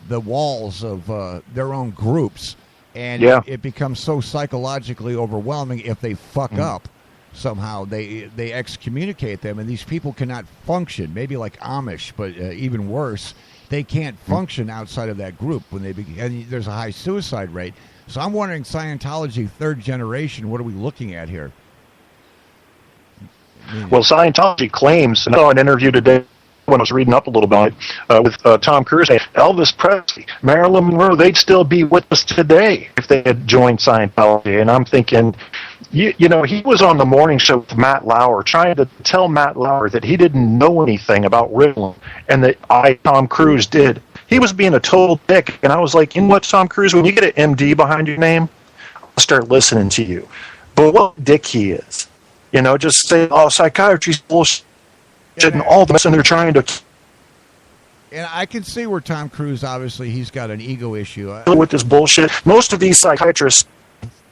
the walls of their own groups, and it becomes so psychologically overwhelming if they fuck up. Somehow they excommunicate them, and these people cannot function. Maybe like Amish, but even worse, they can't function outside of that group when they and there's a high suicide rate. So I'm wondering, Scientology third generation, what are we looking at here? Well, Scientology claims, and I saw an interview today when I was reading up a little bit with Tom Cruise, Elvis Presley, Marilyn Monroe, they'd still be with us today if they had joined Scientology. And I'm thinking, you know, he was on the morning show with Matt Lauer trying to tell Matt Lauer that he didn't know anything about Ritalin and that Tom Cruise did. He was being a total dick. And I was like, you know what, Tom Cruise, when you get an MD behind your name, I'll start listening to you. But what a dick he is. You know, just say, oh, psychiatry's bullshit. And all the mess, and they're trying to. And I can see where Tom Cruise, obviously, he's got an ego issue with this bullshit. Most of these psychiatrists,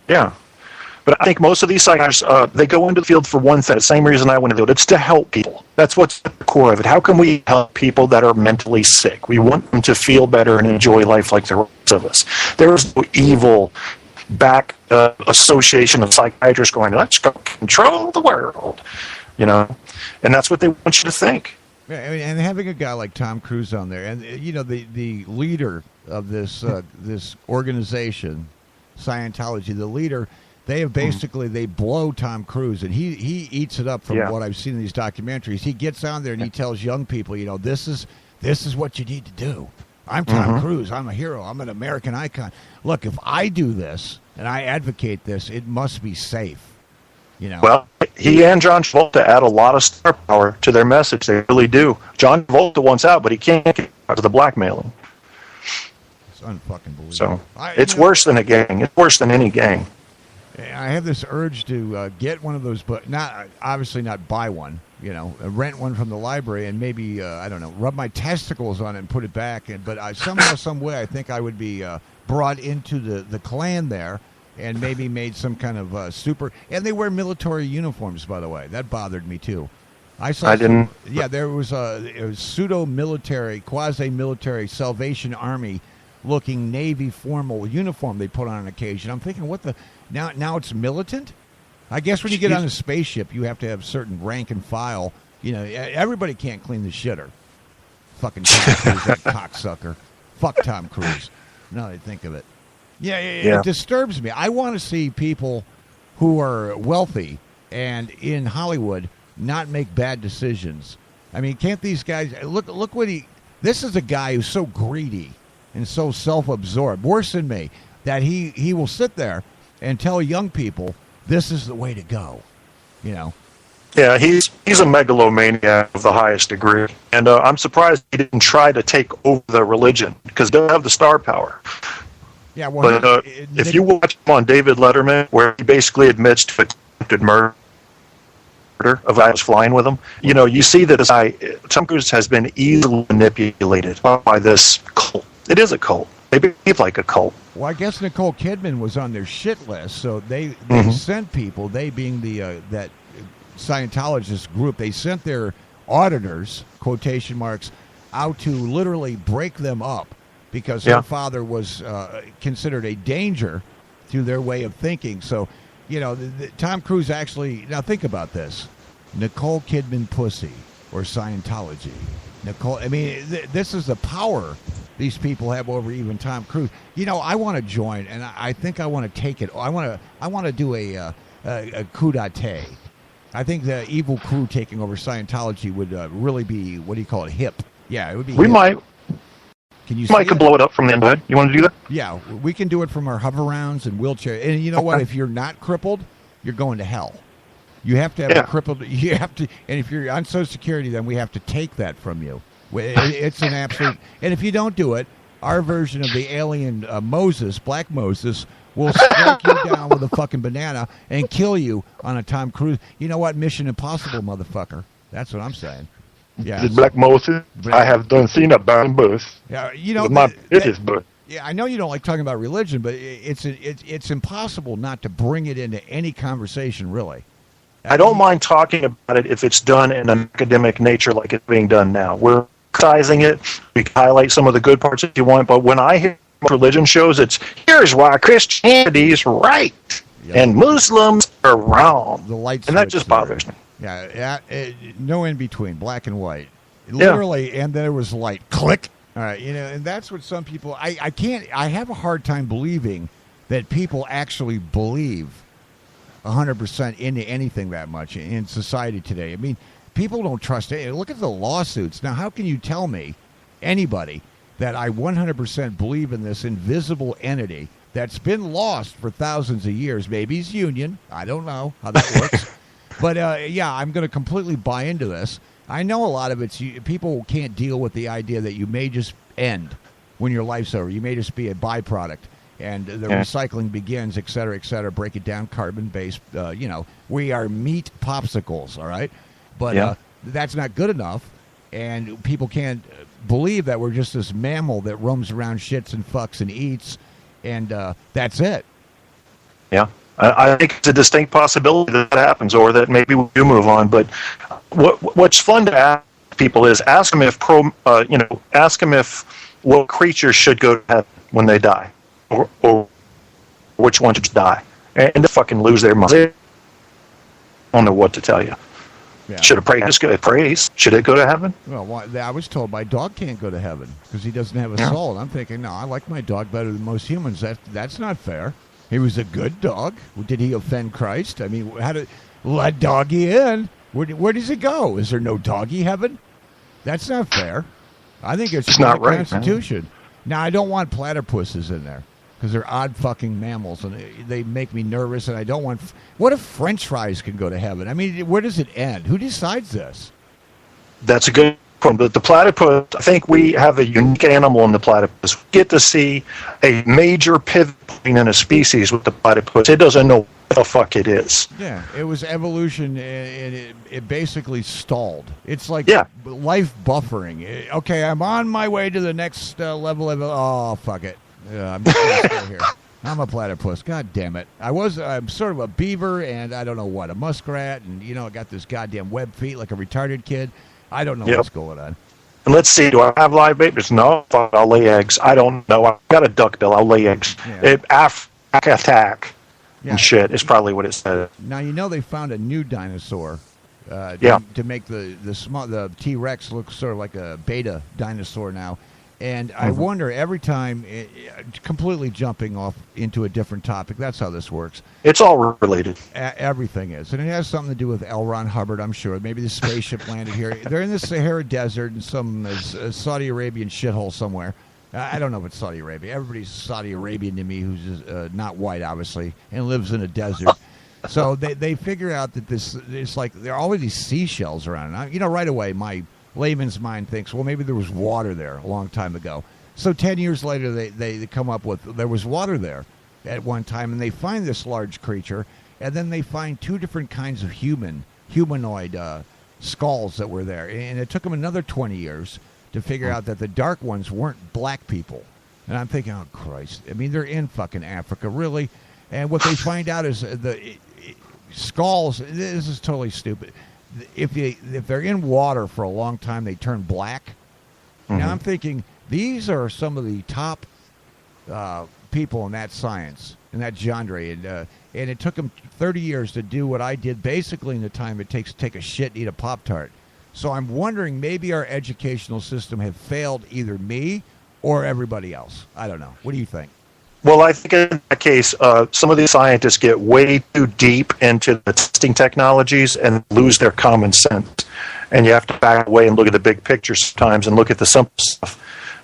but I think most of these psychiatrists, they go into the field for one thing. The same reason I went into it. It's to help people. That's what's at the core of it. How can we help people that are mentally sick? We want them to feel better and enjoy life like the rest of us. There is no evil back association of psychiatrists going, let's go control the world. You know, and that's what they want you to think. Yeah, and having a guy like Tom Cruise on there, and you know, the leader of this this organization, Scientology, the leader, they have basically they blow Tom Cruise, and he eats it up from what I've seen in these documentaries. He gets on there and he tells young people, you know, this is what you need to do. I'm Tom Cruise. I'm a hero. I'm an American icon. Look, if I do this and I advocate this, it must be safe. You know. Well, he and John Travolta add a lot of star power to their message. They really do. John Travolta wants out, but he can't get out of the blackmailing. It's unfucking believable. So it's worse than a gang. It's worse than any gang. I have this urge to get one of those, but obviously not buy one. You know, rent one from the library and maybe I don't know, rub my testicles on it and put it back. But somehow, some way, I think I would be brought into the clan there. And maybe made some kind of super... And they wear military uniforms, by the way. That bothered me, too. There was a pseudo-military, quasi-military Salvation Army-looking Navy formal uniform they put on occasion. I'm thinking, what the... Now it's militant? I guess when you get on a spaceship, you have to have certain rank and file. You know, everybody can't clean the shitter. Fucking Tom Cruise, that cocksucker. Fuck Tom Cruise. Now that I think of it. Yeah, it disturbs me. I want to see people who are wealthy and in Hollywood not make bad decisions. I mean, can't these guys look what this is a guy who's so greedy and so self-absorbed, worse than me, that he will sit there and tell young people this is the way to go. You know. Yeah, he's a megalomaniac of the highest degree, and I'm surprised he didn't try to take over the religion because they don't have the star power. Yeah, well, but if you watch him on David Letterman, where he basically admits to attempted murder of guys flying with him, you know, you see that this guy, Tom Cruise, has been easily manipulated by this cult. It is a cult. They behave like a cult. Well, I guess Nicole Kidman was on their shit list, so they sent people, they being that Scientologist group, they sent their auditors, quotation marks, out to literally break them up. Because her father was considered a danger to their way of thinking. So, you know, Tom Cruise actually... Now, think about this. Nicole Kidman pussy or Scientology. This is the power these people have over even Tom Cruise. You know, I want to join, and I think I want to take it. I want to do a coup d'etat. I think the evil crew taking over Scientology would really be, what do you call it, hip. Yeah, it would be We hip. might... Mike could blow it up from the inside. You want to do that? Yeah, we can do it from our hover-rounds and wheelchair. And you know what? If you're not crippled, you're going to hell. You have to have a crippled... You have to... And if you're on Social Security, then we have to take that from you. It's an absolute... And if you don't do it, our version of the alien Moses, Black Moses, will strike you down with a fucking banana and kill you on a Tom Cruise. You know what? Mission Impossible, motherfucker. That's what I'm saying. Yeah, the Black Moses. I have done seen a burn booth. Yeah, you know, yeah, I know you don't like talking about religion, but it's impossible not to bring it into any conversation, really. I don't mind talking about it if it's done in an academic nature like it's being done now. We're criticizing it. We can highlight some of the good parts if you want, but when I hear religion shows, it's here's why Christianity is right and Muslims are wrong. The light and that just bothers me. Yeah, no in between, black and white. Literally, and there was light. Click. All right, and that's what some people. I have a hard time believing that people actually believe 100% into anything that much in society today. I mean, people don't trust it. Look at the lawsuits. Now, how can you tell me, anybody, that I 100% believe in this invisible entity that's been lost for thousands of years? Maybe it's union. I don't know how that works. But, I'm going to completely buy into this. I know a lot of it's people can't deal with the idea that you may just end when your life's over. You may just be a byproduct. And the recycling begins, et cetera, break it down, carbon-based. We are meat popsicles, all right? But that's not good enough, and people can't believe that we're just this mammal that roams around, shits and fucks and eats, and that's it. Yeah, I think it's a distinct possibility that happens, or that maybe we do move on. But what's fun to ask people is ask them if what creatures should go to heaven when they die. Or which ones should die, and they fucking lose their mind. I don't know what to tell you. Yeah. Should a praise? Should it go to heaven? Well, I was told my dog can't go to heaven because he doesn't have a soul. And I'm thinking, no, I like my dog better than most humans. That's not fair. He was a good dog. Did he offend Christ? I mean, how to let doggy in? Where does it go? Is there no doggy heaven? That's not fair. I think it's not right. Constitution. Man. Now, I don't want platypuses in there, because they're odd fucking mammals, and they make me nervous, and I don't want... What if French fries can go to heaven? I mean, where does it end? Who decides this? That's a good point. But the platypus, I think we have a unique animal in the platypus. We get to see a major pivot in a species with the platypus. It doesn't know what the fuck it is. Yeah, it was evolution, and it basically stalled. It's like life buffering. Okay, I'm on my way to the next level of... Oh, fuck it. I'm just still here. I'm a platypus. God damn it. I'm sort of a beaver and I don't know what, a muskrat, and I got this goddamn web feet like a retarded kid. I don't know what's going on. And let's see, do I have live babies? No, I'll lay eggs. I don't know. I've got a duck bill. I'll lay eggs. Attack and shit is probably what it said. Now, they found a new dinosaur to make the T-Rex look sort of like a beta dinosaur now. And I wonder every time, completely jumping off into a different topic, that's how this works. It's all related. Everything is. And it has something to do with L. Ron Hubbard, I'm sure. Maybe the spaceship landed here. They're in the Sahara Desert in some Saudi Arabian shithole somewhere. I don't know if it's Saudi Arabia. Everybody's Saudi Arabian to me who's not white, obviously, and lives in a desert. So they figure out that it's like there are always these seashells around. And right away, my layman's mind thinks, well, maybe there was water there a long time ago. So 10 years later, they come up with there was water there at one time, and they find this large creature, and then they find two different kinds of humanoid skulls that were there. And it took them another 20 years to figure out that the dark ones weren't black people. And I'm thinking, oh, Christ. I mean, they're in fucking Africa, really. And what they find out is the skulls, this is totally stupid. If they're in water for a long time, they turn black. Now I'm thinking these are some of the top people in that science, in that genre, and it took them 30 years to do what I did basically in the time it takes to take a shit and eat a Pop-Tart. So I'm wondering maybe our educational system have failed either me or everybody else. I don't know. What do you think? Well, I think in that case, some of these scientists get way too deep into the testing technologies and lose their common sense. And you have to back away and look at the big picture sometimes and look at the simple stuff.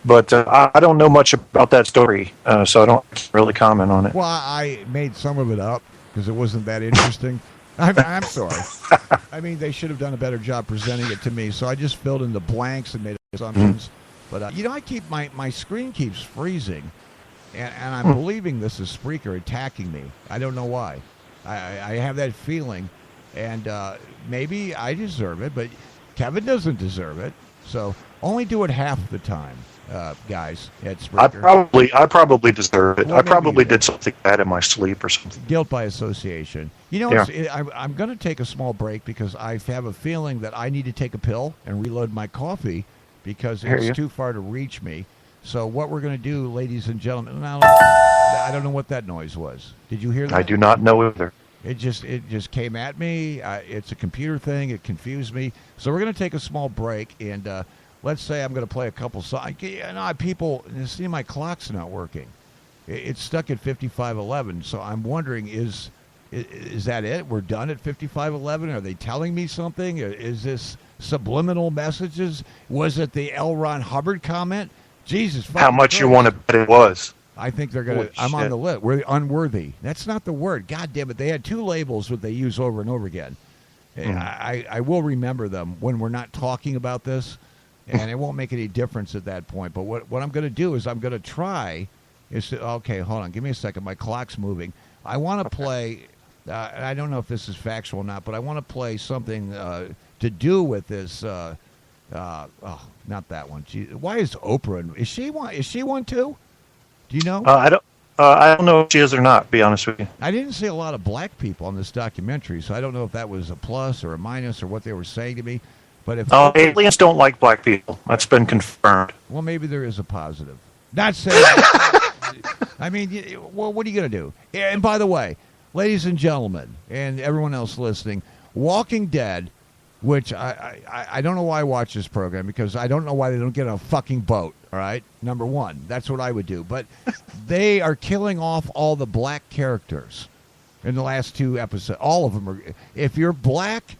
But I don't know much about that story, so I don't really comment on it. Well, I made some of it up because it wasn't that interesting. I'm sorry. I mean, they should have done a better job presenting it to me, so I just filled in the blanks and made assumptions. But, I keep my screen keeps freezing. And I'm believing this is Spreaker attacking me. I don't know why. I have that feeling, and maybe I deserve it, but Kevin doesn't deserve it. So only do it half the time, guys, at Spreaker. I probably deserve it. Well, I probably did something bad in my sleep or something. Guilt by association. I'm going to take a small break because I have a feeling that I need to take a pill and reload my coffee, because Hear it's you. too far to reach me. So what we're going to do, ladies and gentlemen, now, I don't know what that noise was. Did you hear that? I do not know either. It just came at me. It's a computer thing. It confused me. So we're going to take a small break, and let's say I'm going to play a couple songs. People, see, my clock's not working. It's stuck at 55:11. So I'm wondering, is that it? We're done at 55:11? Are they telling me something? Is this subliminal messages? Was it the L. Ron Hubbard comment? Jesus. How much Christ. you want to bet it was? I think they're going Holy to. I'm on shit. the list. We're unworthy. That's not the word. God damn it. They had two labels that they use over and over again. I will remember them when we're not talking about this, and it won't make any difference at that point. But what I'm going to do is I'm going to try. Okay, hold on. Give me a second. My clock's moving. I want to play. I don't know if this is factual or not, but I want to play something to do with this. Not that one. Why is Oprah? Is she one too? Do you know? I don't know if she is or not, to be honest with you. I didn't see a lot of black people on this documentary, so I don't know if that was a plus or a minus or what they were saying to me. But if Aliens don't like black people. That's been confirmed. well, maybe there is a positive. Not saying. I mean, well, what are you going to do? And by the way, ladies and gentlemen, and everyone else listening, Walking Dead, which I don't know why I watch this program, because I don't know why they don't get on a fucking boat, all right? Number one, that's what I would do. But they are killing off all the black characters in the last two episodes. All of them are. If you're black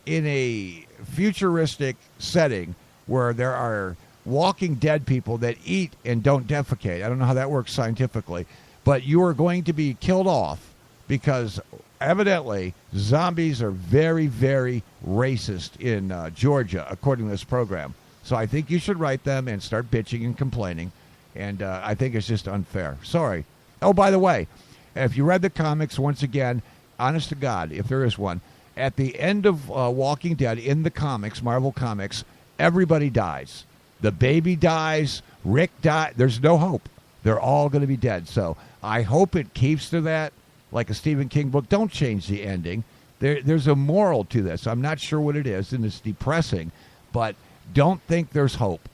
in a futuristic setting where there are Walking Dead people that eat and don't defecate, I don't know how that works scientifically, but you are going to be killed off because evidently zombies are very, very racist in Georgia, according to this program. So I think you should write them and start bitching and complaining, and I think it's just unfair. Sorry. Oh, by the way, if you read the comics, once again, honest to God, if there is one, at the end of Walking Dead in the comics, Marvel Comics, everybody dies. The baby dies. Rick dies. There's no hope. They're all going to be dead. So I hope it keeps to that, like a Stephen King book. Don't change the ending. There's a moral to this. I'm not sure what it is, and it's depressing, but don't think there's hope.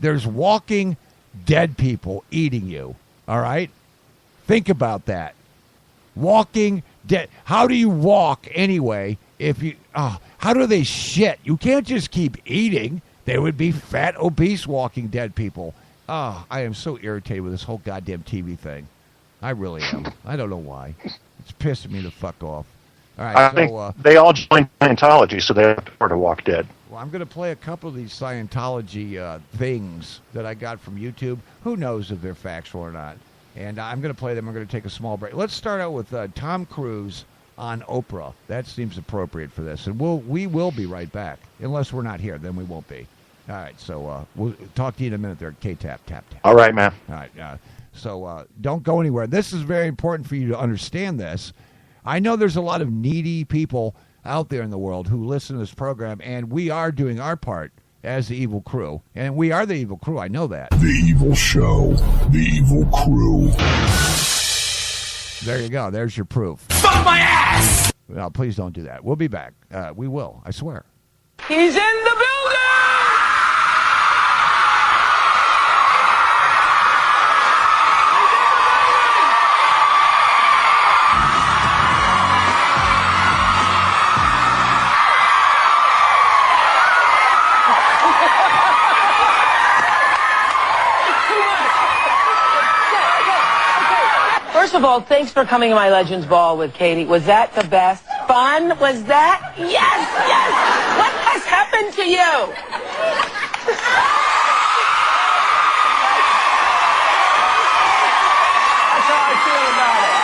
There's walking dead people eating you, all right? Think about that. Walking dead. How do you walk anyway if you... how do they shit? You can't just keep eating. They would be fat, obese Walking Dead people. I am so irritated with this whole goddamn TV thing. I really am. I don't know why. It's pissing me the fuck off. All right, I think they all joined Scientology, so they have to walk dead. Well, I'm going to play a couple of these Scientology things that I got from YouTube. Who knows if they're factual or not? And I'm going to play them. I'm going to take a small break. Let's start out with Tom Cruise on Oprah. That seems appropriate for this. And we will be right back. Unless we're not here, then we won't be. All right, so we'll talk to you in a minute there. KTap, tap. All right, man. All right, so don't go anywhere. This is very important for you to understand this. I know there's a lot of needy people out there in the world who listen to this program, and we are doing our part as the Evil Crew. And we are the Evil Crew, I know that. The Evil Show, the Evil Crew. There you go. There's your proof. Fuck my ass! No, please don't do that. We'll be back. We will, I swear. He's in the building! First of all, thanks for coming to my Legends Ball with Katie. Was that the best fun? Was that? Yes, yes! What has happened to you? That's how I feel about it.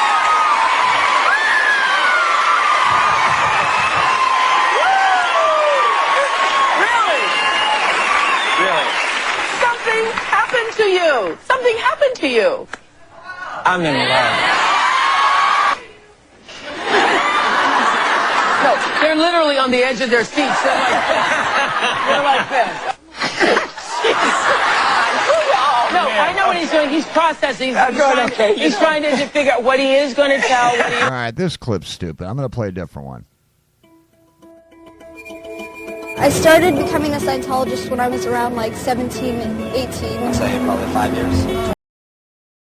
Really? Really? Something happened to you. Something happened to you. I'm in love. No, they're literally on the edge of their seats. They're like this. They're like this. No, I know what he's doing. He's processing. He's trying to figure out what he is going to tell. All right, this clip's stupid. I'm going to play a different one. I started becoming a Scientologist when I was around like 17 and 18. I'd say probably 5 years.